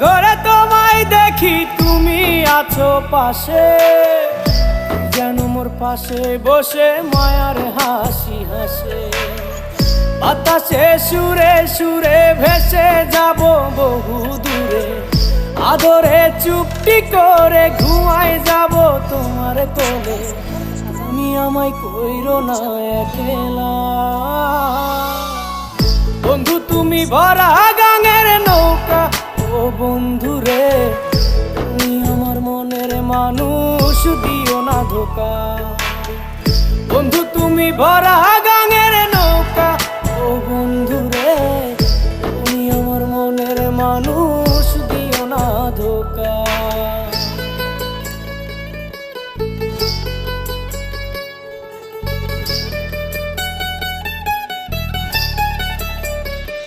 ঘরে তোমায় দেখি তুমি আছো পাশে, যেন মোর পাশে বসে মায়ার হাসি হাসে। বাতাসে সুরে সুরে ভেসে যাব বহু দূরে, আদরে চুপটি করে ঘুমায় যাব তোমার কোলে। তুমি আমায় কইরো না একলা বন্ধু, তুমি ভরা গাঙের নৌকা। ও বন্ধু রে, তুমি আমার মনের মানুষ, দিও না ধোকা। বন্ধু তুমি ভরা